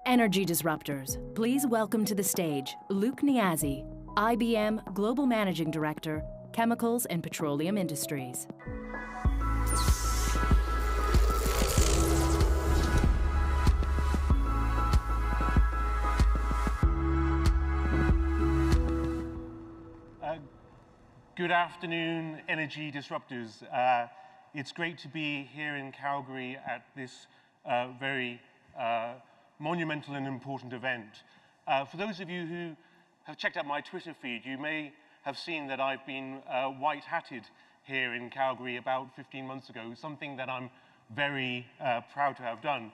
Energy Disruptors, please welcome to the stage Luq Niazi, IBM Global Managing Director, Chemicals and Petroleum Industries. Good afternoon, Energy Disruptors. It's great to be here in Calgary at this very monumental and important event. For those of you who have checked out my Twitter feed, you may have seen that I've been white-hatted here in Calgary about 15 months ago, something that I'm very proud to have done.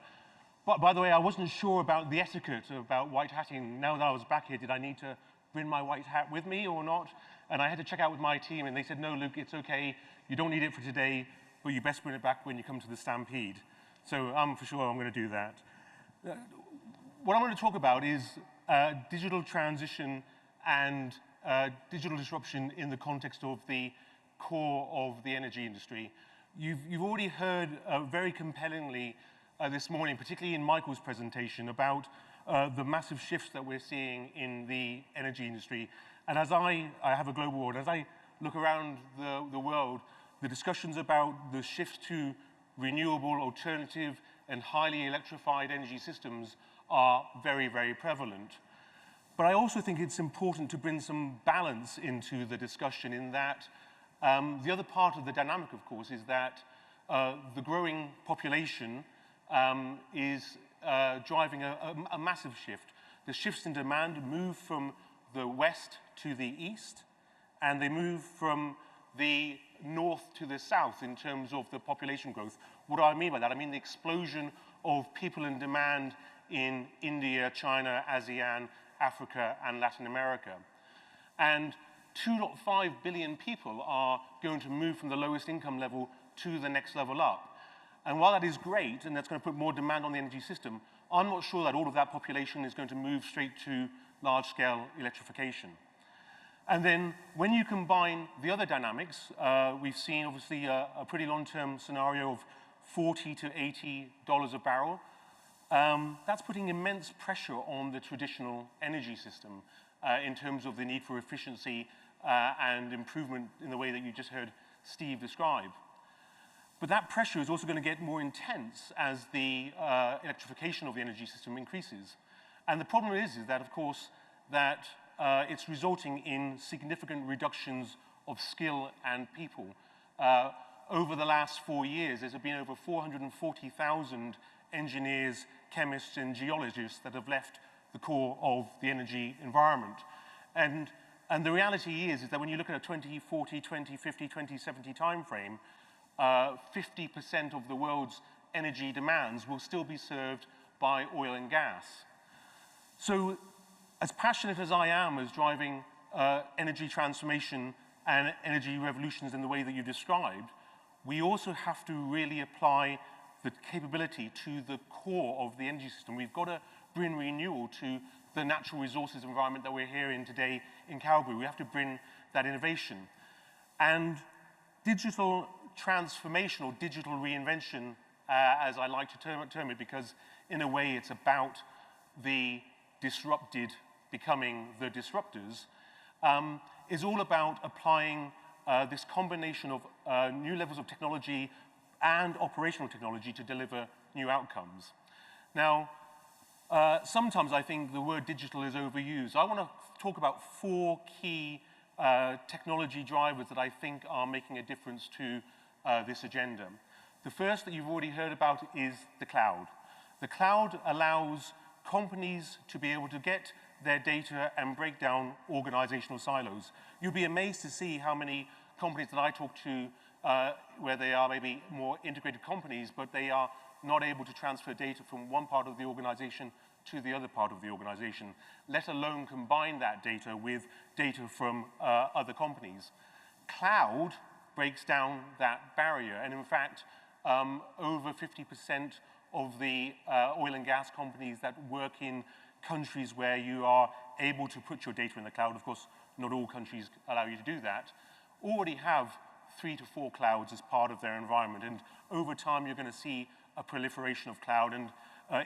But by the way, I wasn't sure about the etiquette about white-hatting. Now that I was back here, did I need to bring my white hat with me or not? And I had to check out with my team, and they said, no, Luq, it's okay. You don't need it for today, but you best bring it back when you come to the Stampede. So for sure I'm going to do that. What I'm going to talk about is digital transition and digital disruption in the context of the core of the energy industry. You've already heard very compellingly this morning, particularly in Michael's presentation, about the massive shifts that we're seeing in the energy industry. And as I have a global world, as I look around the world, the discussions about the shift to renewable, alternative, and highly electrified energy systems are very, very prevalent. But I also think it's important to bring some balance into the discussion in that the other part of the dynamic, of course, is that the growing population is driving a massive shift. The shifts in demand move from the west to the east, and they move from the north to the south in terms of the population growth. What do I mean by that? I mean the explosion of people in demand in India, China, ASEAN, Africa, and Latin America. And 2.5 billion people are going to move from the lowest income level to the next level up. And while that is great, and that's going to put more demand on the energy system, I'm not sure that all of that population is going to move straight to large-scale electrification. And then when you combine the other dynamics, we've seen obviously a pretty long-term scenario of $40 to $80 a barrel. That's putting immense pressure on the traditional energy system in terms of the need for efficiency and improvement in the way that you just heard Steve describe. But that pressure is also going to get more intense as the electrification of the energy system increases. And the problem is that, of course, that it's resulting in significant reductions of skill and people. Over the last 4 years, there's been over 440,000 engineers, chemists, and geologists that have left the core of the energy environment. And the reality is that when you look at a 2040, 2050, 2070 timeframe, 50% of the world's energy demands will still be served by oil and gas. So as passionate as I am as driving energy transformation and energy revolutions in the way that you described, we also have to really apply the capability to the core of the energy system. We've got to bring renewal to the natural resources environment that we're here in today in Calgary. We have to bring that innovation. And digital transformation or digital reinvention, as I like to term it, because in a way it's about the disrupted becoming the disruptors, is all about applying this combination of new levels of technology and operational technology to deliver new outcomes. Now, sometimes I think the word digital is overused. I want to talk about 4 key technology drivers that I think are making a difference to this agenda. The first that you've already heard about is the cloud. The cloud allows companies to be able to get their data and break down organizational silos. You'll be amazed to see how many companies that I talk to where they are maybe more integrated companies, but they are not able to transfer data from one part of the organization to the other part of the organization, let alone combine that data with data from other companies. Cloud breaks down that barrier, and in fact, over 50% of the oil and gas companies that work in countries where you are able to put your data in the cloud, of course, not all countries allow you to do that, already have 3 to 4 clouds as part of their environment. And over time, you're going to see a proliferation of cloud, and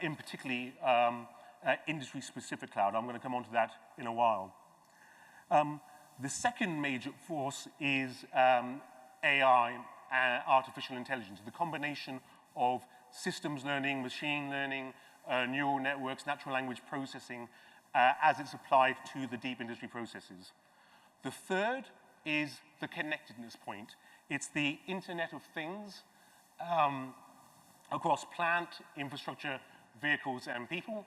in particularly industry-specific cloud. I'm going to come on to that in a while. The second major force is AI, artificial intelligence, the combination of systems learning, machine learning, neural networks, natural language processing, as it's applied to the deep industry processes. The third is the connectedness point. It's the Internet of Things across plant, infrastructure, vehicles, and people.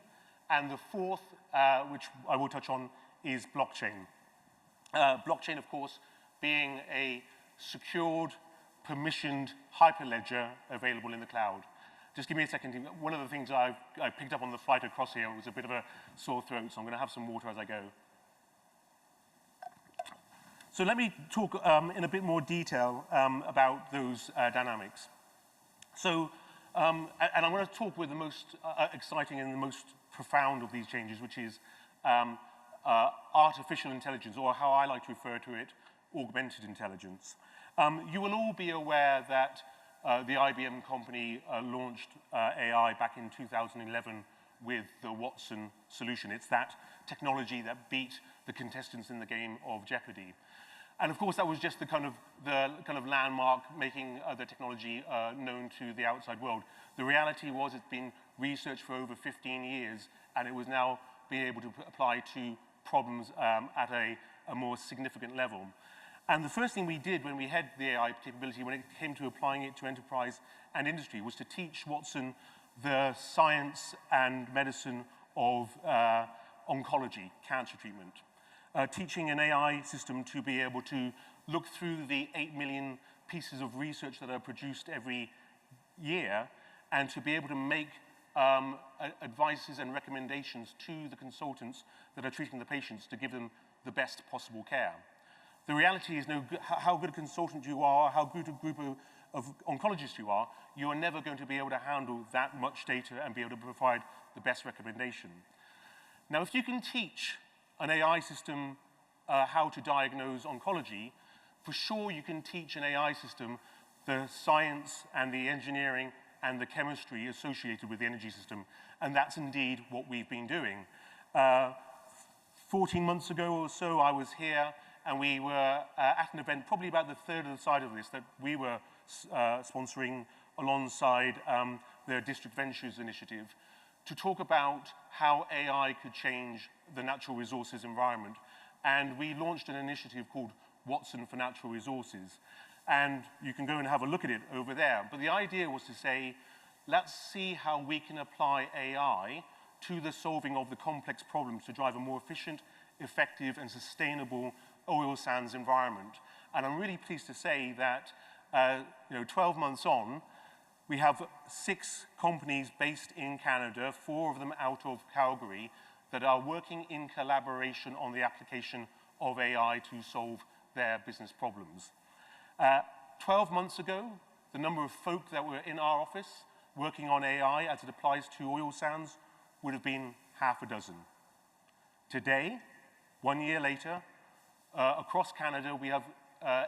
And the fourth, which I will touch on, is blockchain. Blockchain, of course, being a secured, permissioned hyperledger available in the cloud. Just give me a second. One of the things I picked up on the flight across here was a bit of a sore throat, so I'm going to have some water as I go. So let me talk in a bit more detail about those dynamics. So, and I'm going to talk with the most exciting and the most profound of these changes, which is artificial intelligence, or how I like to refer to it, augmented intelligence. You will all be aware that the IBM company launched AI back in 2011 with the Watson solution. It's that technology that beat the contestants in the game of Jeopardy. And of course, that was just the kind of landmark, making the technology known to the outside world. The reality was it's been researched for over 15 years, and it was now being able to apply to problems at a more significant level. And the first thing we did when we had the AI capability, when it came to applying it to enterprise and industry, was to teach Watson the science and medicine of oncology, cancer treatment. Teaching an AI system to be able to look through the 8 million pieces of research that are produced every year and to be able to make advices and recommendations to the consultants that are treating the patients to give them the best possible care. The reality is how good a consultant you are, how good a group of oncologists you are never going to be able to handle that much data and be able to provide the best recommendation. Now, if you can teach an AI system how to diagnose oncology, for sure you can teach an AI system the science and the engineering and the chemistry associated with the energy system. And that's indeed what we've been doing. 14 months ago or so, I was here, and we were at an event, probably about the third of the side of this, that we were sponsoring alongside the District Ventures initiative, to talk about how AI could change the natural resources environment. And we launched an initiative called Watson for Natural Resources. And you can go and have a look at it over there. But the idea was to say, let's see how we can apply AI to the solving of the complex problems to drive a more efficient, effective, and sustainable oil sands environment. And I'm really pleased to say that 12 months on, we have 6 companies based in Canada, 4 of them out of Calgary, that are working in collaboration on the application of AI to solve their business problems. 12 months ago, the number of folk that were in our office working on AI as it applies to oil sands would have been half a dozen. Today, 1 year later, across Canada, we have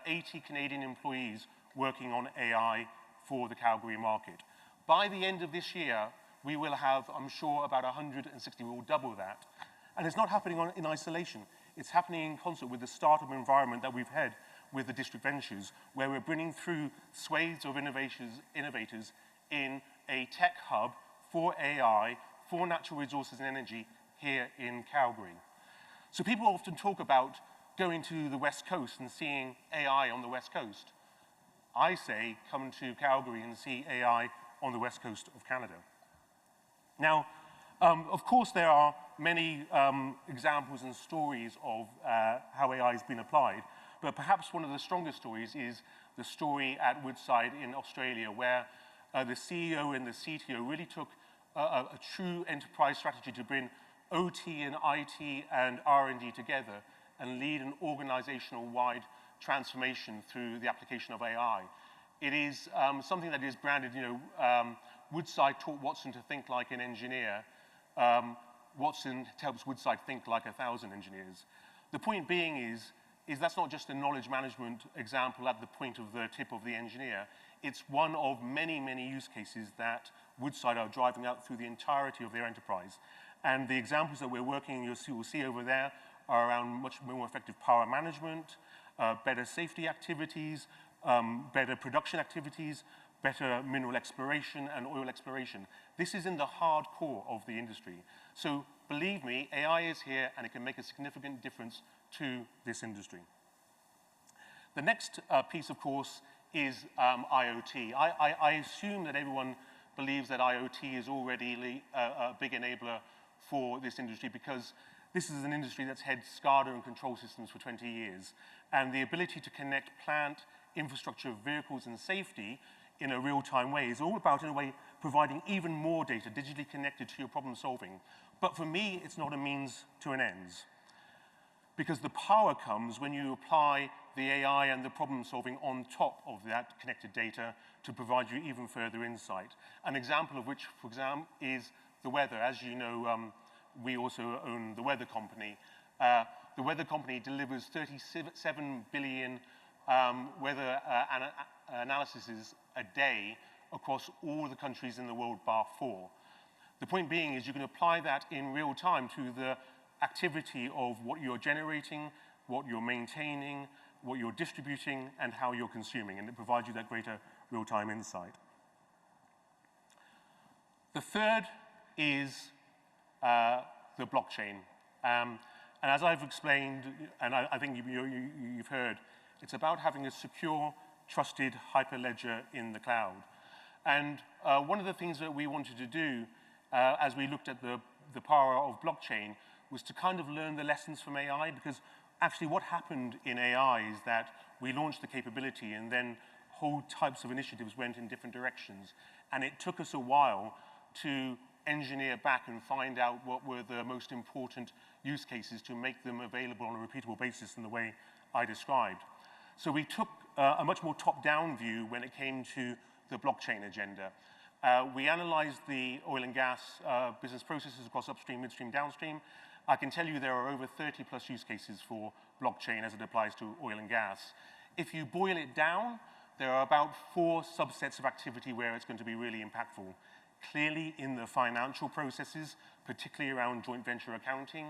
80 Canadian employees working on AI for the Calgary market. By the end of this year, we will have, I'm sure, about 160. We will double that. And it's not happening in isolation. It's happening in concert with the startup environment that we've had with the District Ventures, where we're bringing through swathes of innovators in a tech hub for AI, for natural resources and energy here in Calgary. So people often talk about going to the West Coast and seeing AI on the West Coast. I say, come to Calgary and see AI on the West Coast of Canada. Now, of course, there are many examples and stories of how AI has been applied, but perhaps one of the strongest stories is the story at Woodside in Australia, where the CEO and the CTO really took a true enterprise strategy to bring OT and IT and R&D together and lead an organizational-wide transformation through the application of AI. It is something that is branded, Woodside taught Watson to think like an engineer. Watson helps Woodside think like 1,000 engineers. The point being is that's not just a knowledge management example at the point of the tip of the engineer. It's one of many, many use cases that Woodside are driving out through the entirety of their enterprise. And the examples that we're working, you'll see over there, are around much more effective power management, better safety activities, better production activities, better mineral exploration and oil exploration. This is in the hard core of the industry. So believe me, AI is here and it can make a significant difference to this industry. The next piece, of course, is IoT. I assume that everyone believes that IoT is already a big enabler for this industry, because this is an industry that's had SCADA and control systems for 20 years. And the ability to connect plant, infrastructure, vehicles, and safety in a real-time way is all about, in a way, providing even more data digitally connected to your problem solving. But for me, it's not a means to an end, because the power comes when you apply the AI and the problem solving on top of that connected data to provide you even further insight. An example of which, for example, is the weather. As you know, we also own the weather company. The weather company delivers 37 billion weather analyses a day across all the countries in the world bar 4. The point being is you can apply that in real time to the activity of what you're generating, what you're maintaining, what you're distributing, and how you're consuming, and it provides you that greater real-time insight. The third is the blockchain. And as I've explained, and I think you've heard, it's about having a secure, trusted hyperledger in the cloud. And one of the things that we wanted to do as we looked at the power of blockchain was to kind of learn the lessons from AI, because actually what happened in AI is that we launched the capability and then whole types of initiatives went in different directions. And it took us a while to engineer back and find out what were the most important use cases to make them available on a repeatable basis in the way I described. So we took a much more top-down view when it came to the blockchain agenda. We analyzed the oil and gas business processes across upstream, midstream, downstream. I can tell you there are over 30 plus use cases for blockchain as it applies to oil and gas. If you boil it down, there are about 4 subsets of activity where it's going to be really impactful. Clearly in the financial processes, particularly around joint venture accounting,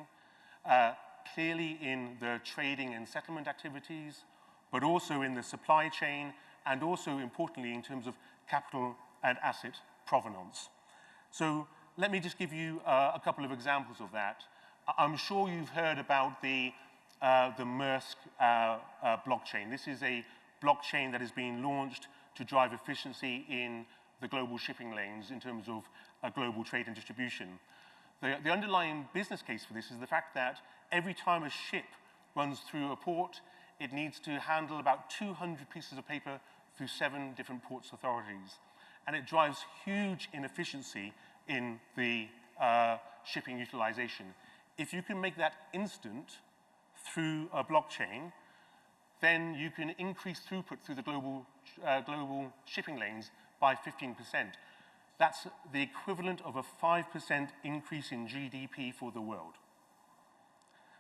clearly in the trading and settlement activities, but also in the supply chain, and also importantly in terms of capital and asset provenance. So let me just give you a couple of examples of that. I'm sure you've heard about the Maersk blockchain. This is a blockchain that is being launched to drive efficiency in the global shipping lanes in terms of global trade and distribution. The underlying business case for this is the fact that every time a ship runs through a port, it needs to handle about 200 pieces of paper through 7 different ports authorities. And it drives huge inefficiency in the shipping utilization. If you can make that instant through a blockchain, then you can increase throughput through the global shipping lanes by 15%. That's the equivalent of a 5% increase in GDP for the world.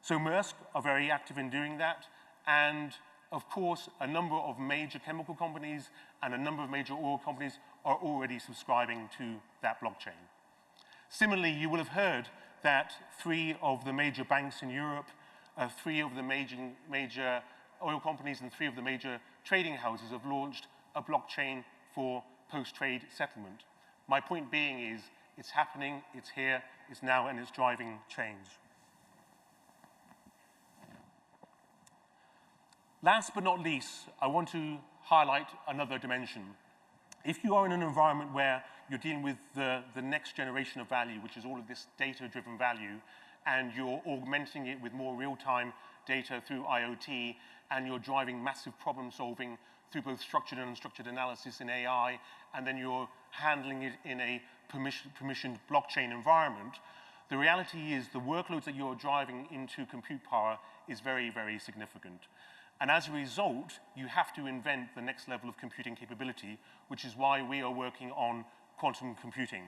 So Maersk are very active in doing that, and of course, a number of major chemical companies and a number of major oil companies are already subscribing to that blockchain. Similarly, you will have heard that 3 of the major banks in Europe, 3 of the major oil companies and 3 of the major trading houses have launched a blockchain for post-trade settlement. My point being is, it's happening, it's here, it's now, and it's driving change. Last but not least, I want to highlight another dimension. If you are in an environment where you're dealing with the next generation of value, which is all of this data-driven value, and you're augmenting it with more real-time data through IoT, and you're driving massive problem solving through both structured and unstructured analysis in AI, and then you're handling it in a permissioned blockchain environment, the reality is the workloads that you're driving into compute power is very, very significant. And as a result, you have to invent the next level of computing capability, which is why we are working on quantum computing.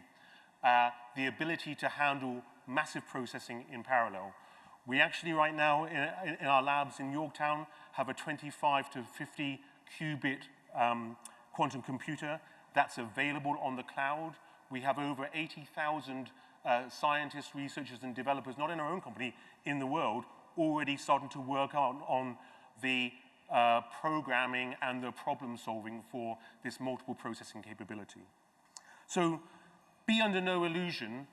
The ability to handle massive processing in parallel. We actually right now in our labs in Yorktown have a 25 to 50 qubit quantum computer that's available on the cloud. We have over 80,000 scientists, researchers, and developers, not in our own company, in the world, already starting to work on the programming and the problem solving for this multiple processing capability. So be under no illusion,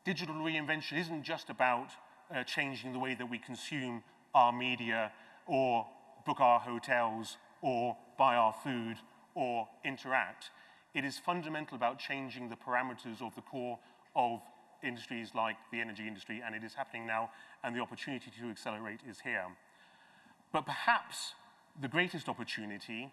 digital reinvention isn't just about changing the way that we consume our media or book our hotels or buy our food or interact. It is fundamental about changing the parameters of the core of industries like the energy industry, and it is happening now, and the opportunity to accelerate is here. But perhaps the greatest opportunity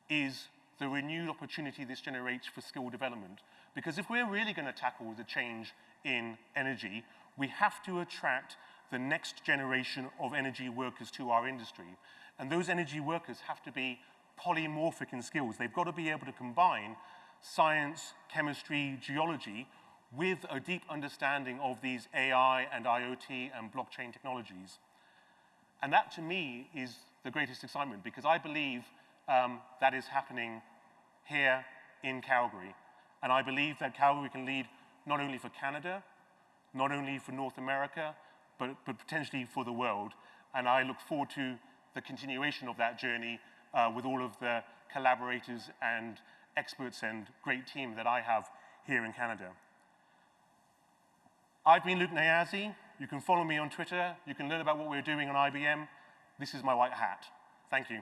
is the renewed opportunity this generates for skill development. Because if we're really going to tackle the change in energy, we have to attract the next generation of energy workers to our industry. And those energy workers have to be polymorphic in skills. They've got to be able to combine science, chemistry, geology with a deep understanding of these AI and IoT and blockchain technologies. And that, to me, is the greatest excitement, because I believe that is happening here in Calgary. And I believe that Calgary can lead not only for Canada, not only for North America, but potentially for the world. And I look forward to the continuation of that journey with all of the collaborators and experts and great team that I have here in Canada. I've been Luq Niazi. You can follow me on Twitter. You can learn about what we're doing on IBM. This is my white hat. Thank you.